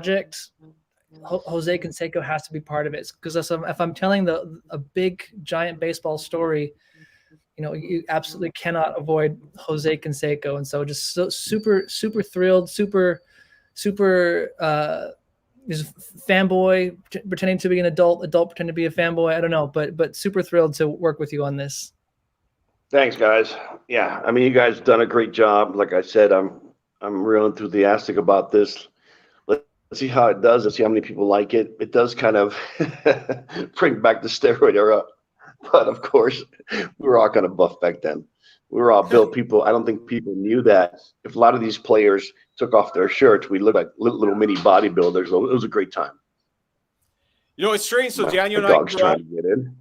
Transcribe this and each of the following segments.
project, Jose Canseco has to be part of it, because if I'm telling a big giant baseball story, you absolutely cannot avoid Jose Canseco. And so just super thrilled, super just fanboy, pretending to be an adult pretending to be a fanboy. I don't know, but super thrilled to work with you on this. Thanks, guys. Yeah, I mean, you guys done a great job. Like I said, I'm real enthusiastic about this. Let's see how it does. Let's see how many people like it. It does kind of bring back the steroid era, but of course, we were all kind of buff back then. We were all built people. I don't think people knew that if a lot of these players took off their shirts, we looked like little mini bodybuilders. It was a great time. It's strange. So Daniel and I grew up. To get in.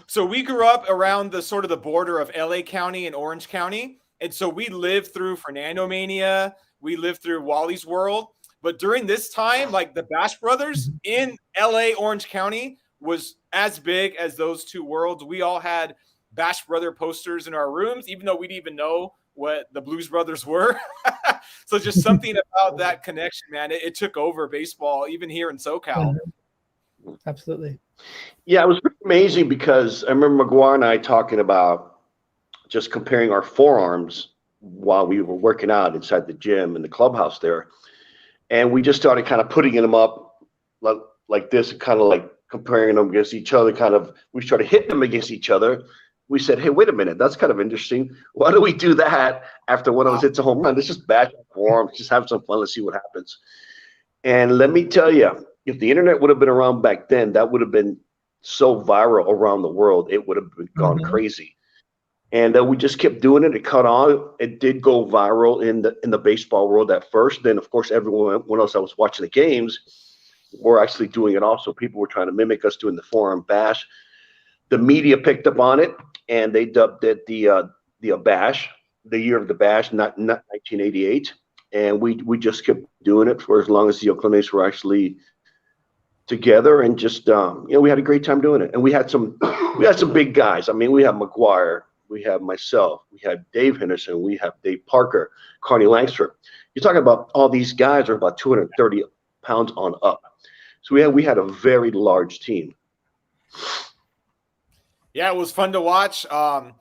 So we grew up around the border of LA County and Orange County. And so we lived through Fernando Mania. We lived through Wally's World. But during this time, like the Bash Brothers in LA, Orange County was as big as those two worlds. We all had Bash Brother posters in our rooms, even though we didn't even know what the Blues Brothers were. So just something about that connection, man. It took over baseball, even here in SoCal. Absolutely. Yeah, it was pretty amazing because I remember McGuire and I talking about just comparing our forearms while we were working out inside the gym in the clubhouse there. And we just started kind of putting them up like this, kind of like comparing them against each other. We started hitting them against each other. We said, hey, wait a minute, that's kind of interesting. Why don't we do that after one of us hits a home run? Let's just bash our forearms, just have some fun. Let's see what happens. And let me tell you, if the internet would have been around back then, that would have been so viral around the world. It would have gone crazy. And we just kept doing it. It caught on. It did go viral in the baseball world at first. Then, of course, everyone else that was watching the games were actually doing it also. People were trying to mimic us doing the forearm bash. The media picked up on it, and they dubbed it the bash, the year of the bash, not 1988. And we just kept doing it for as long as the Oakland A's were actually together, and just we had a great time doing it. And we had some big guys. I mean, we have McGuire, we have myself, we have Dave Henderson, we have Dave Parker, Carney Langster. You're talking about all these guys are about 230 pounds on up. So we had a very large team. Yeah, it was fun to watch. Man,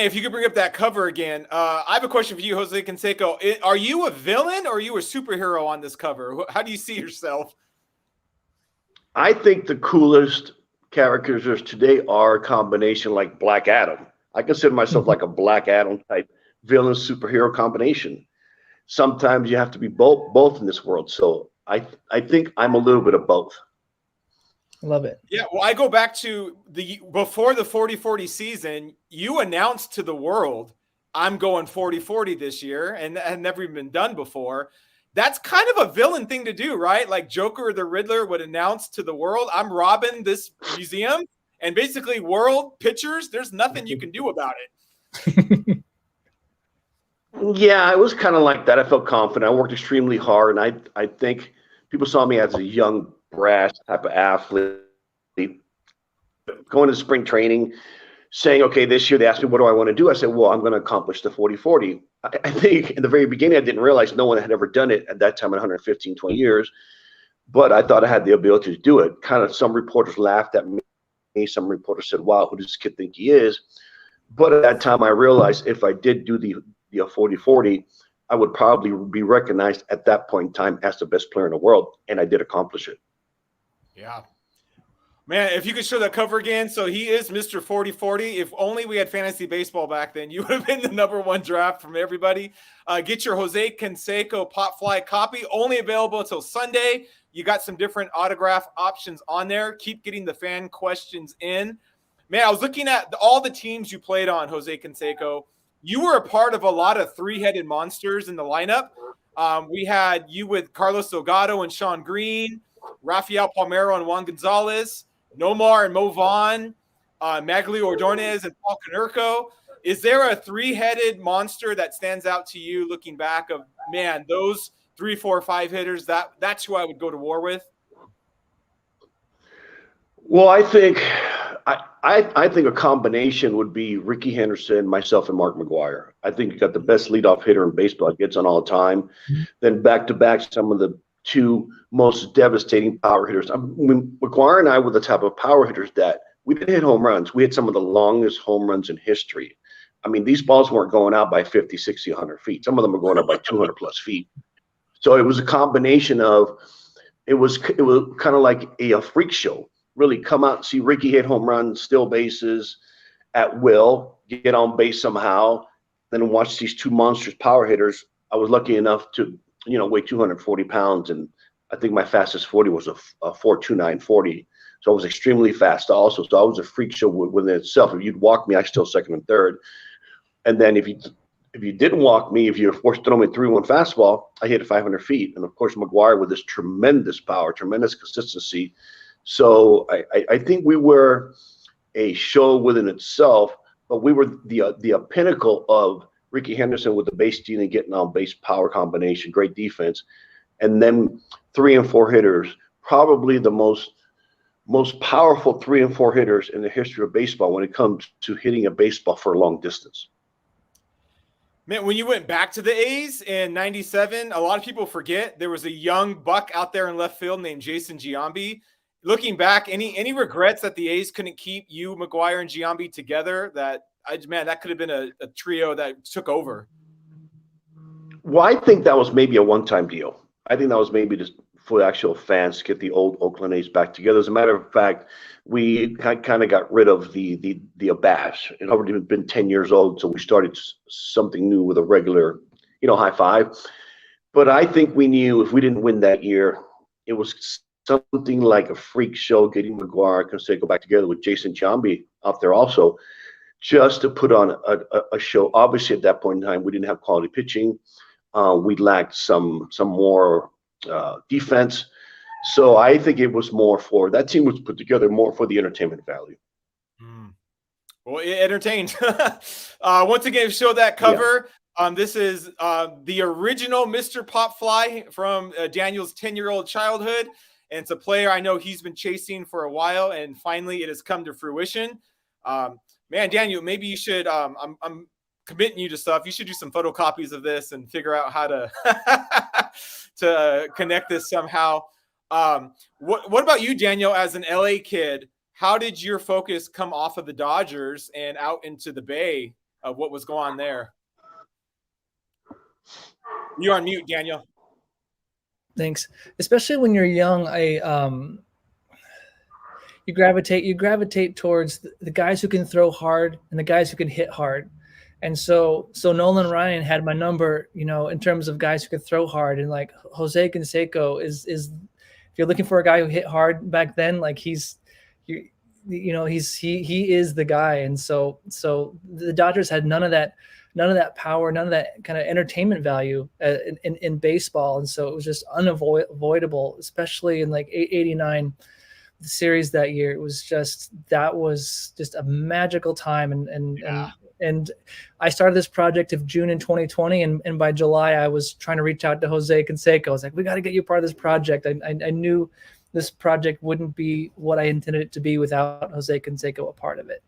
if you could bring up that cover again, I have a question for you, Jose Canseco. Are you a villain or are you a superhero on this cover? How do you see yourself? I think the coolest characters today are a combination like Black Adam. I consider myself like a Black Adam type villain superhero combination. Sometimes you have to be both in this world. So I think I'm a little bit of both. Love it. Yeah, well, I go back to before the 40-40 season, you announced to the world, I'm going 40-40 this year, and that had never even been done before. That's kind of a villain thing to do, right? Like Joker or the Riddler would announce to the world, I'm robbing this museum, and basically world pictures, there's nothing you can do about it. Yeah, it was kind of like that. I felt confident. I worked extremely hard, and I think people saw me as a young, brash type of athlete. Going to spring training, saying, okay, this year they asked me, what do I want to do? I said, well, I'm going to accomplish the 40-40. I think in the very beginning, I didn't realize no one had ever done it at that time in 115, 20 years. But I thought I had the ability to do it. Kind of some reporters laughed at me. Some reporters said, wow, who does this kid think he is? But at that time, I realized if I did do the 40-40, I would probably be recognized at that point in time as the best player in the world. And I did accomplish it. Yeah. Man, if you could show that cover again. So he is Mr. 40-40. If only we had fantasy baseball back then, you would have been the #1 draft from everybody. Get your Jose Canseco Pop Fly copy. Only available until Sunday. You got some different autograph options on there. Keep getting the fan questions in. Man, I was looking at all the teams you played on, Jose Canseco. You were a part of a lot of three-headed monsters in the lineup. We had you with Carlos Delgado and Sean Green, Rafael Palmeiro and Juan Gonzalez, Nomar and Mo Vaughn, Maglio Ordonez and Paul Konerko. Is there a three-headed monster that stands out to you looking back of, man, those 3, 4, 5 hitters, that's who I would go to war with? Well, I think I think a combination would be Ricky Henderson, myself, and Mark McGwire. I think you got the best leadoff hitter in baseball. Gets on all the time. Then back to back, some of the two most devastating power hitters. I mean, McGwire and I were the type of power hitters that we didn't hit home runs. We had some of the longest home runs in history. I mean, these balls weren't going out by 50, 60, 100 feet. Some of them were going out by 200 plus feet. So it was a combination of, it was kind of like a freak show. Really come out and see Ricky hit home runs, steal bases at will, get on base somehow, then watch these two monstrous power hitters. I was lucky enough to, weigh 240 pounds, and I think my fastest 40 was a 4.29 40. So I was extremely fast also. So I was a freak show within itself. If you'd walk me, I still second and third. And then if you didn't walk me, if you were forced to throw me a 3-1 fastball, I hit it 500 feet. And of course, McGwire with this tremendous power, tremendous consistency. So I think we were a show within itself, but we were the pinnacle of Ricky Henderson with the base stealing, getting on base power combination, great defense. And then 3 and 4 hitters, probably the most powerful 3 and 4 hitters in the history of baseball when it comes to hitting a baseball for a long distance. Man, when you went back to the A's in '97, a lot of people forget there was a young buck out there in left field named Jason Giambi. Looking back, any regrets that the A's couldn't keep you, McGwire, and Giambi together? That could have been a trio that took over. Well, I think that was maybe a one-time deal. I think that was maybe just for the actual fans to get the old Oakland A's back together. As a matter of fact, we kind of got rid of the abash. It had already been 10 years old, so we started something new with a regular, high five. But I think we knew if we didn't win that year, it was something like a freak show getting McGwire, Canseco back together with Jason Giambi out there also, just to put on a show. Obviously, at that point in time, we didn't have quality pitching. We lacked some more defense. So I think it was more for, that team was put together more for the entertainment value. Well, it entertained. Once again, show that cover. Yeah. This is the original Mr. Pop Fly from Daniel's 10-year-old childhood. And it's a player I know he's been chasing for a while, and finally it has come to fruition. Man, Daniel, maybe you should, I'm committing you to stuff. You should do some photocopies of this and figure out how to to connect this somehow. What about you, Daniel, as an LA kid? How did your focus come off of the Dodgers and out into the Bay of what was going on there? You're on mute, Daniel. Thanks. Especially when you're young, you gravitate towards the guys who can throw hard and the guys who can hit hard. And so Nolan Ryan had my number, in terms of guys who could throw hard, and like Jose Canseco is if you're looking for a guy who hit hard back then, like he is the guy. And so the Dodgers had none of that power, none of that kind of entertainment value in baseball. And so it was just unavoidable, especially in like 89, the series that year. That was just a magical time. And I started this project of June in 2020. And by July, I was trying to reach out to Jose Canseco. I was like, we got to get you part of this project. I knew this project wouldn't be what I intended it to be without Jose Canseco a part of it.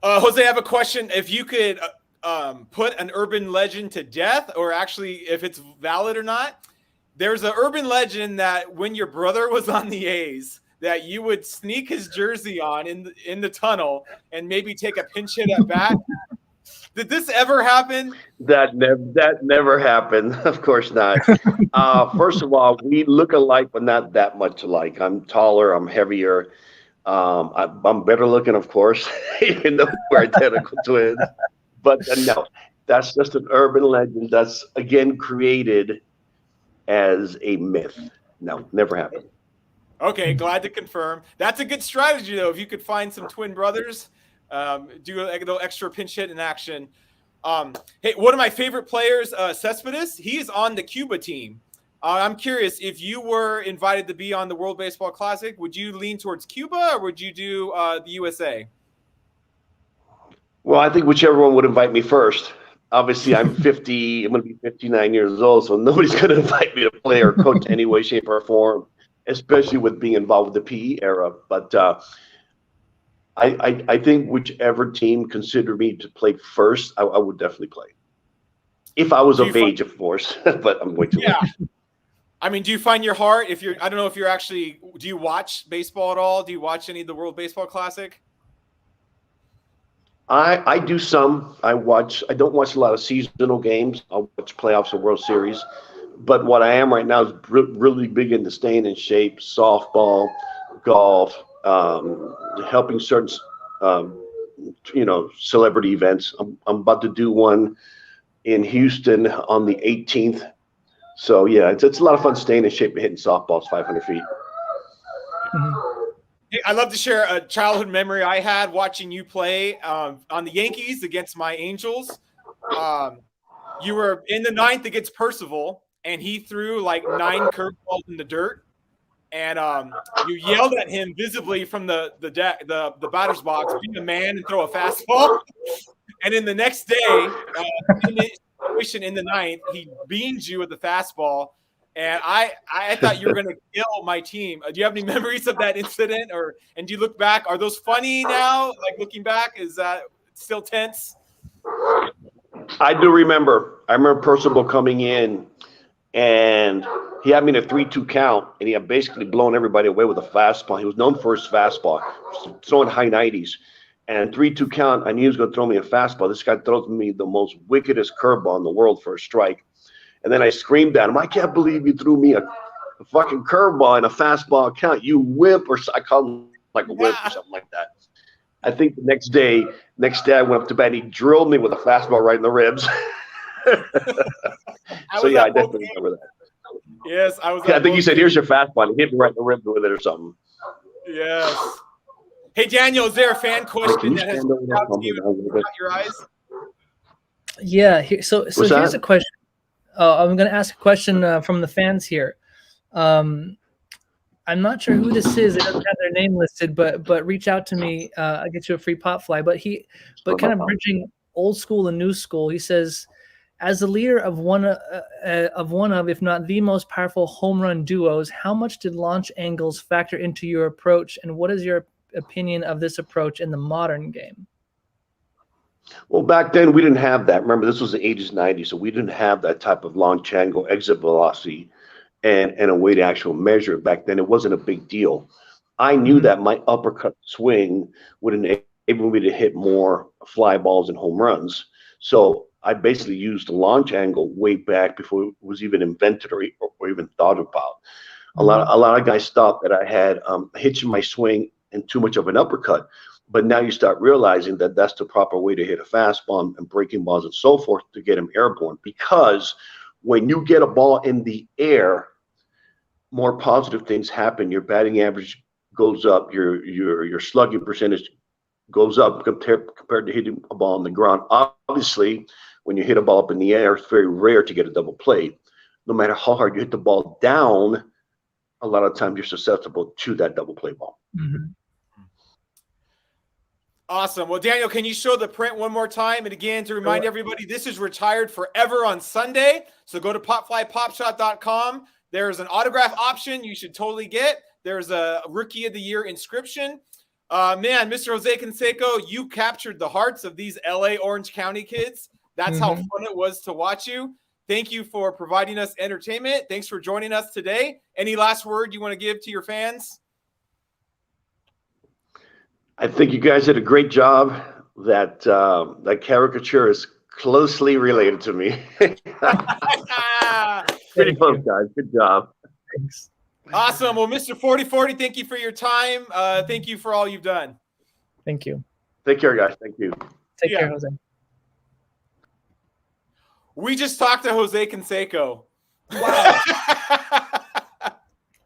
Jose, I have a question. If you could put an urban legend to death, or actually if it's valid or not, there's an urban legend that when your brother was on the A's, that you would sneak his jersey on in the tunnel and maybe take a pinch hit at bat. Did this ever happen? That never happened. Of course not. First of all, we look alike, but not that much alike. I'm taller. I'm heavier. I'm better looking, of course, even though we're identical twins. But no, that's just an urban legend that's, again, created as a myth. No, never happened. Okay, glad to confirm. That's a good strategy, though. If you could find some twin brothers, do a little extra pinch hit in action. Hey, one of my favorite players, Cespedes, he's on the Cuba team. I'm curious, if you were invited to be on the World Baseball Classic, would you lean towards Cuba or would you do the USA? Well, I think whichever one would invite me first. Obviously, I'm 50. I'm going to be 59 years old, so nobody's going to invite me to play or coach in any way, shape, or form especially with being involved with the PE era. But I think whichever team considered me to play first, I would definitely play. If I was of age, of course, but I'm way too late. I mean, do you find your heart I don't know if you're actually, do you watch baseball at all? Do you watch any of the World Baseball Classic? I do some. I don't watch a lot of seasonal games. I'll watch playoffs and World Series. But what I am right now is really big into staying in shape, softball, golf, helping certain, celebrity events. I'm about to do one in Houston on the 18th. So, yeah, it's a lot of fun staying in shape and hitting softballs 500 feet. Hey, I'd love to share a childhood memory I had watching you play on the Yankees against my Angels. You were in the ninth against Percival, and he threw like 9 curveballs in the dirt. And you yelled at him visibly from the batter's box, be a man and throw a fastball. And then the next day, in the ninth, he beans you with the fastball. And I thought you were going to kill my team. Do you have any memories of that incident? And do you look back? Are those funny now? Like looking back, is that still tense? I do remember. I remember Percival coming in, and he had me in a 3-2 count, and he had basically blown everybody away with a fastball. He was known for his fastball, throwing high 90s. And 3-2 count, I knew he was going to throw me a fastball. This guy throws me the most wickedest curveball in the world for a strike. And then I screamed at him, I can't believe you threw me a fucking curveball and a fastball count. You wimp, or I called him like a wimp or something like that. I think the next day I went up to bed. He drilled me with a fastball right in the ribs. So yeah, I definitely remember that. Yes, I was. Yeah, I think he said, "Here's your fastball." He hit me right in the ribs with it or something. Yes. Hey Daniel, is there a fan question that has come out to you and caught your eyes? Yeah. So here's a question. I'm going to ask a question from the fans here. I'm not sure who this is. It doesn't have their name listed, but reach out to me. I'll get you a free pop fly. But kind of bridging old school and new school. He says, as the leader of one of, if not the most powerful home run duos, how much did launch angles factor into your approach, and what is your opinion of this approach in the modern game? Well, back then we didn't have that. Remember, this was the 80s, 90s, so we didn't have that type of launch angle, exit velocity, and a way to actually measure it. Back then, it wasn't a big deal. I knew that my uppercut swing would enable me to hit more fly balls and home runs. So I basically used the launch angle way back before it was even invented or even thought about. A lot of guys thought that I had hitching my swing and too much of an uppercut. But now you start realizing that that's the proper way to hit a fastball and breaking balls and so forth to get them airborne. Because when you get a ball in the air, more positive things happen. Your batting average goes up. Your slugging percentage goes up compared to hitting a ball on the ground. Obviously, when you hit a ball up in the air, it's very rare to get a double play. No matter how hard you hit the ball down, a lot of times you're susceptible to that double play ball. Mm-hmm. Awesome. Well, Daniel, can you show the print one more time? And again, to remind everybody, this is retired forever on Sunday. So go to popflypopshot.com. There's an autograph option you should totally get. There's a Rookie of the Year inscription. Man, Mr. Jose Canseco, you captured the hearts of these LA Orange County kids. That's how fun it was to watch you. Thank you for providing us entertainment. Thanks for joining us today. Any last word you want to give to your fans? I think you guys did a great job. That caricature is closely related to me. Pretty close, guys. Good job. Thanks. Awesome. Well, Mr. 4040, thank you for your time. Thank you for all you've done. Thank you. Take care, guys. Thank you. Take care, Jose. We just talked to Jose Canseco. Wow.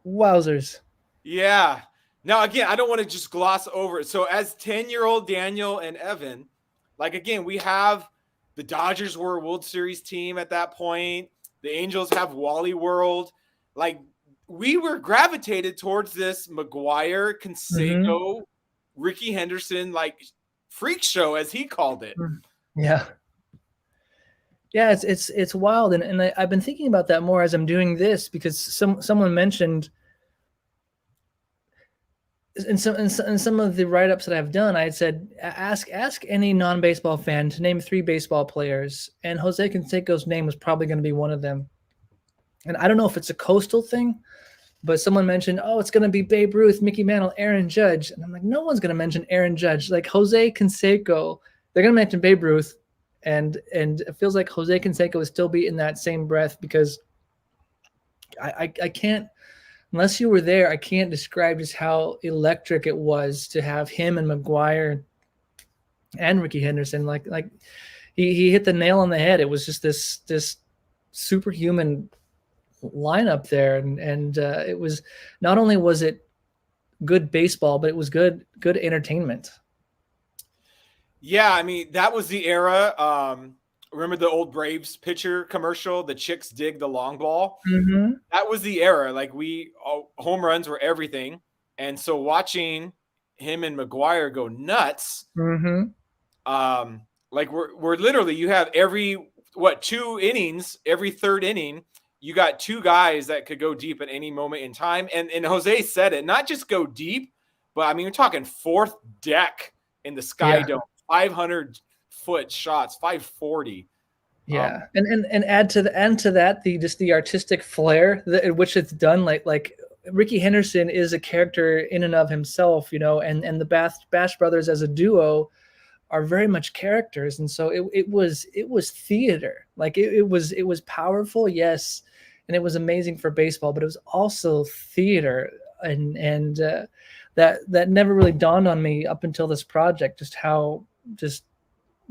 Wowzers. Yeah. Now, again, I don't want to just gloss over it. So as 10-year-old Daniel and Evan, like, again, we have the Dodgers were a World Series team at that point. The Angels have Wally World. Like, we were gravitated towards this McGuire, Canseco, Ricky Henderson, like, freak show, as he called it. Yeah. Yeah, it's wild. And I've been thinking about that more as I'm doing this, because someone mentioned in some of the write-ups that I've done, I had said, ask any non-baseball fan to name 3 baseball players, and Jose Canseco's name was probably going to be one of them. And I don't know if it's a coastal thing, but someone mentioned, oh, it's going to be Babe Ruth, Mickey Mantle, Aaron Judge. And I'm like, no one's going to mention Aaron Judge. Like Jose Canseco, they're going to mention Babe Ruth. And it feels like Jose Canseco would still be in that same breath, because I can't, unless you were there, I can't describe just how electric it was to have him and McGuire and Ricky Henderson. Like he hit the nail on the head. It was just this superhuman lineup there, and it was, not only was it good baseball, but it was good entertainment. Yeah, I mean, that was the era. Remember the old Braves pitcher commercial, the chicks dig the long ball? Mm-hmm. That was the era. Like home runs were everything. And so watching him and McGuire go nuts, like we're literally, you have every 2 innings, every third inning, you got 2 guys that could go deep at any moment in time. And Jose said it, not just go deep, but I mean, we're talking 4th deck in the Sky Dome, 500-foot shots, 540. Yeah. And add to that, the artistic flair at which it's done. Like Ricky Henderson is a character in and of himself, and the Bash brothers as a duo are very much characters. And so it was theater. Like it was powerful. Yes. And it was amazing for baseball, but it was also theater. And that never really dawned on me up until this project, just how just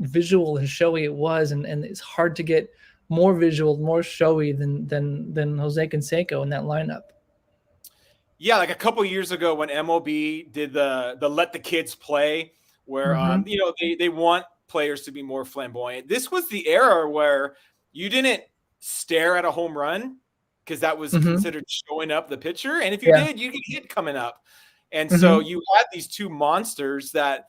visual and showy it was. And it's hard to get more visual, more showy than Jose Canseco in that lineup. Yeah. Like a couple years ago when MLB did the Let the Kids Play, where, they want players to be more flamboyant. This was the era where you didn't stare at a home run, because that was considered showing up the pitcher. And if you did, you get hit coming up. And so you had these 2 monsters that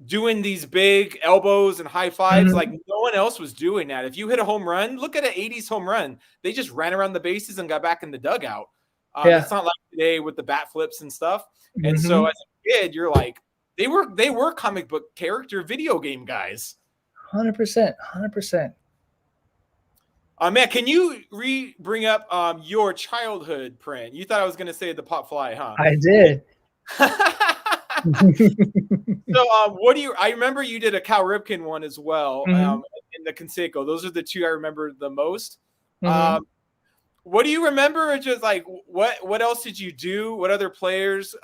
doing these big elbows and high fives, like no one else was doing that. If you hit a home run, look at an 80s home run. They just ran around the bases and got back in the dugout. It's not like today with the bat flips and stuff. And so as a kid, you're like, they were comic book character video game guys. 100%. Man, can you bring up your childhood print? You thought I was going to say the pop fly, huh? I did. So what do you, I remember you did a Cal Ripken one as well, in the Canseco. Those are the 2 I remember the most. What do you remember? Just like what else did you do? What other players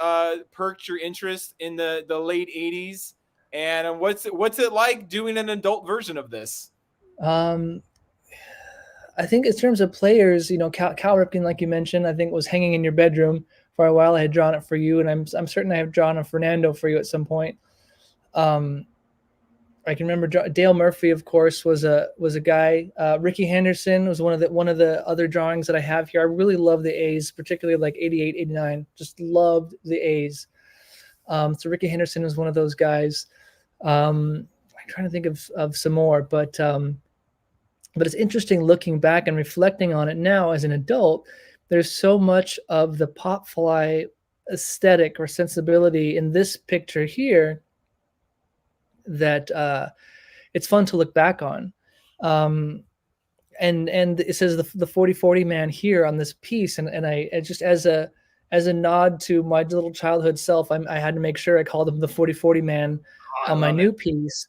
perked your interest in the late 80s? And what's it like doing an adult version of this? I think in terms of players, Cal Ripken, like you mentioned, I think was hanging in your bedroom for a while. I had drawn it for you, and I'm certain I have drawn a Fernando for you at some point. I can remember Dale Murphy, of course, was a guy. Ricky Henderson was one of the other drawings that I have here. I really love the A's, particularly like 88, 89. Just loved the A's. So Ricky Henderson was one of those guys. I'm trying to think of some more, but it's interesting looking back and reflecting on it now as an adult. There's so much of the pop fly aesthetic or sensibility in this picture here that it's fun to look back on. And it says the 40-40 man here on this piece, and I just as a nod to my little childhood self, I had to make sure I called him the 40-40 man on my new piece.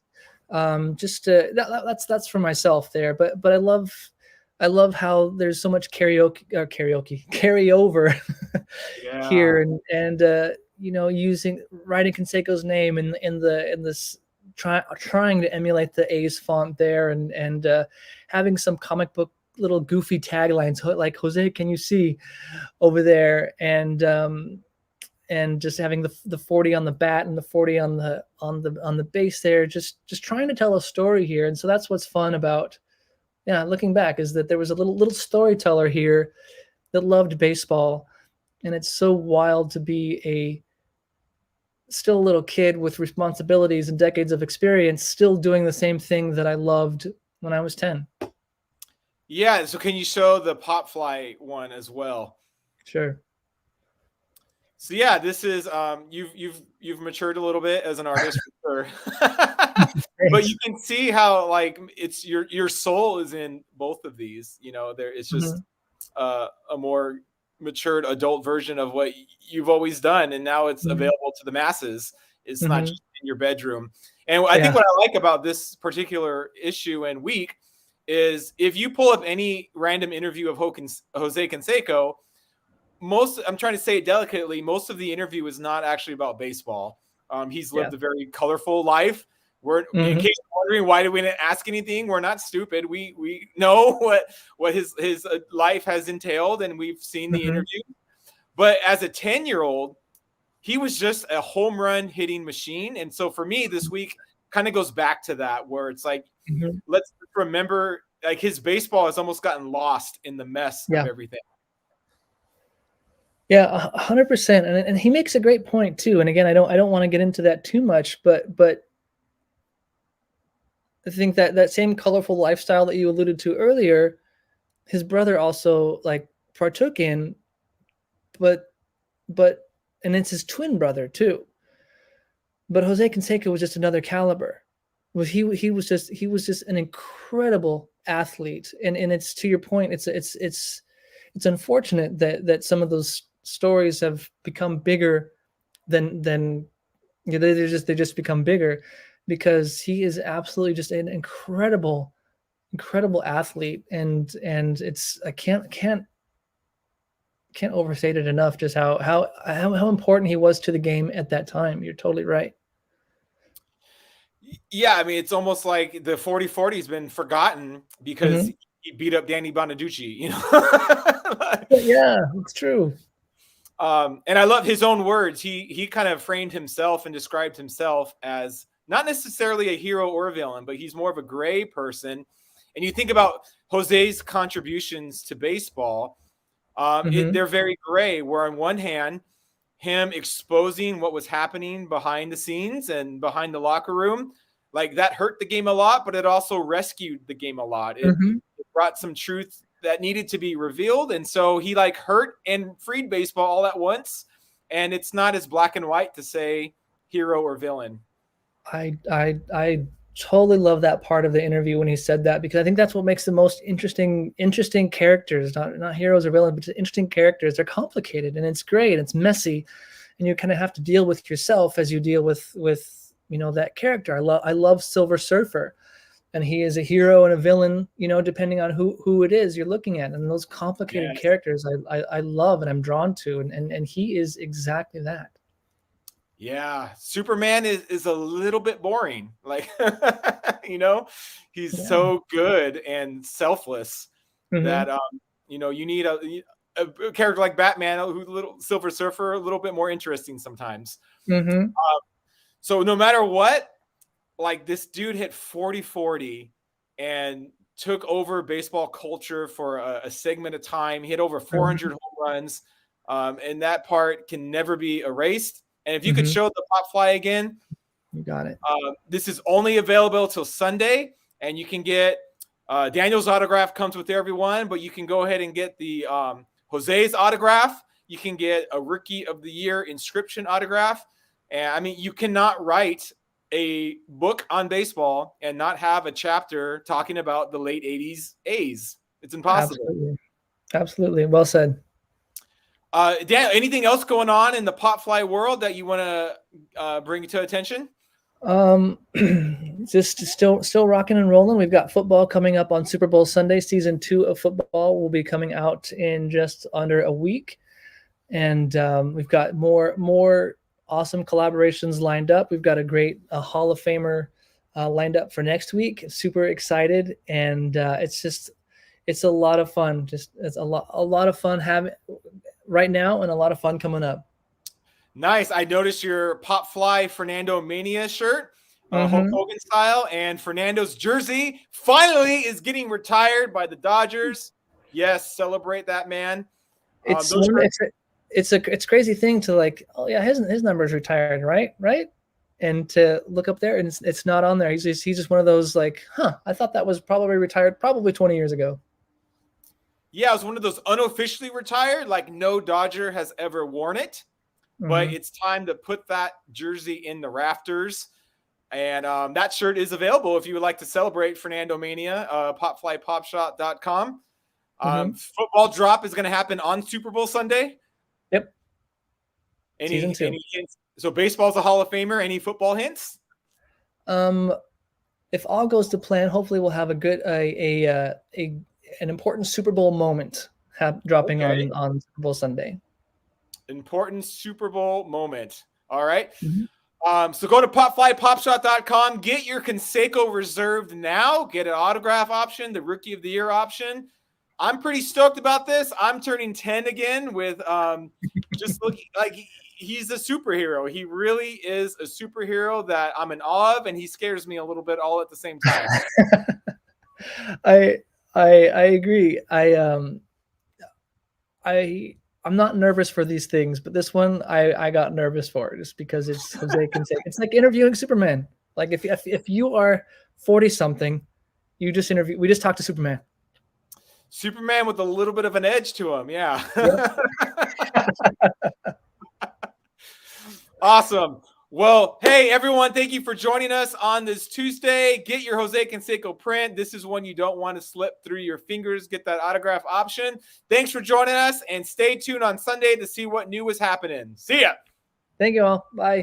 That's for myself there, but I love how there's so much carryover here, and writing Canseco's name in this trying to emulate the A's font there, and having some comic book little goofy taglines like "Jose, can you see?" over there, and just having the 40 on the bat and the 40 on the base there, just trying to tell a story here. And so that's what's fun about looking back, is that there was a little storyteller here that loved baseball, and it's so wild to be still a little kid with responsibilities and decades of experience, still doing the same thing that I loved when I was 10. Yeah. So can you show the pop fly one as well? Sure. So yeah, this is you've matured a little bit as an artist for sure. But you can see how like it's your soul is in both of these. You know, there it's just a more matured adult version of what you've always done, and now it's available to the masses. It's not just in your bedroom. And I think what I like about this particular issue and week is if you pull up any random interview of Jose Canseco, I'm trying to say it delicately, most of the interview is not actually about baseball. He's lived a very colorful life. We're in case you're wondering why do we didn't ask anything, we're not stupid. We know what his life has entailed, and we've seen the interview. But as a 10-year-old, he was just a home run hitting machine. And so for me, this week kind of goes back to that, where it's like, let's remember, like his baseball has almost gotten lost in the mess of everything. Yeah, 100%, and he makes a great point too. And again, I don't want to get into that too much, but I think that same colorful lifestyle that you alluded to earlier, his brother also like partook in, but and it's his twin brother too. But Jose Canseco was just another caliber. He was just an incredible athlete, and it's to your point. It's unfortunate that some of those stories have become bigger than they just become bigger, because he is absolutely just an incredible athlete, and it's I can't overstate it enough just how important he was to the game at that time. You're totally right. Yeah, I mean, it's almost like the 40-40 has been forgotten because he beat up Danny Bonaducci, you know. Yeah, it's true. And I love his own words. He kind of framed himself and described himself as not necessarily a hero or a villain, but he's more of a gray person. And you think about Jose's contributions to baseball, they're very gray, where on one hand, him exposing what was happening behind the scenes and behind the locker room, like that hurt the game a lot, but it also rescued the game a lot. It brought some truth that needed to be revealed. And so he like hurt and freed baseball all at once. And it's not as black and white to say hero or villain. I totally love that part of the interview when he said that, because I think that's what makes the most interesting characters, not heroes or villains, but just interesting characters. They're complicated, and it's great, and it's messy, and you kind of have to deal with yourself as you deal with that character. I love Silver Surfer, and he is a hero and a villain, depending on who it is you're looking at. And those complicated characters I love and I'm drawn to, and he is exactly that. Yeah, Superman is a little bit boring. Like, he's so good and selfless that you need a character like Batman, who's a little Silver Surfer, a little bit more interesting sometimes. So no matter what, like this dude hit 40-40 and took over baseball culture for a segment of time. He hit over 400 home runs, and that part can never be erased. And if you could show the pop fly again, you got it. This is only available till Sunday, and you can get Daniel's autograph comes with everyone, but you can go ahead and get the Jose's autograph. You can get a Rookie of the Year inscription autograph. And I mean, you cannot write a book on baseball and not have a chapter talking about the late 80s A's. It's impossible. Absolutely. Well said. Dan, anything else going on in the pop fly world that you want to bring to attention? Just still rocking and rolling. We've got football coming up on Super Bowl Sunday. Season 2 of football will be coming out in just under a week, and we've got more awesome collaborations lined up. We've got a great Hall of Famer lined up for next week. Super excited, and it's a lot of fun. It's a lot of fun having right now, and a lot of fun coming up. Nice. I noticed your Pop Fly Fernando Mania shirt, Hulk Hogan style, and Fernando's jersey finally is getting retired by the Dodgers. Yes, celebrate that, man. It's a crazy thing to like, oh yeah, his number's retired, right? And to look up there and it's not on there. He's just one of those like, I thought that was probably retired probably 20 years ago. Yeah, it was one of those unofficially retired, like no Dodger has ever worn it. but Mhm. it's time to put that jersey in the rafters. And that shirt is available if you would like to celebrate Fernando Mania, popflypopshot.com. Mhm. Football drop is going to happen on Super Bowl Sunday. Yep. Any Season 2. hints? So baseball's a Hall of Famer. Any football hints? If all goes to plan, hopefully we'll have a good an important Super Bowl moment dropping Okay. on Super Bowl Sunday. Important Super Bowl moment. All right. Mhm. So go to popflypopshot.com. Get your Canseco reserved now. Get an autograph option, the Rookie of the Year option. I'm pretty stoked about this. I'm turning 10 again with just looking like he's a superhero. He really is a superhero that I'm in awe of, and he scares me a little bit all at the same time. I agree. I'm not nervous for these things, but this one I got nervous for just because it's Jose Canseco. It's like interviewing Superman. Like if you are 40 something, we just talked to Superman. Superman with a little bit of an edge to him. Yeah. Yep. Awesome. Well, hey, everyone, thank you for joining us on this Tuesday. Get your Jose Canseco print. This is one you don't want to slip through your fingers. Get that autograph option. Thanks for joining us, and stay tuned on Sunday to see what new is happening. See ya. Thank you all. Bye.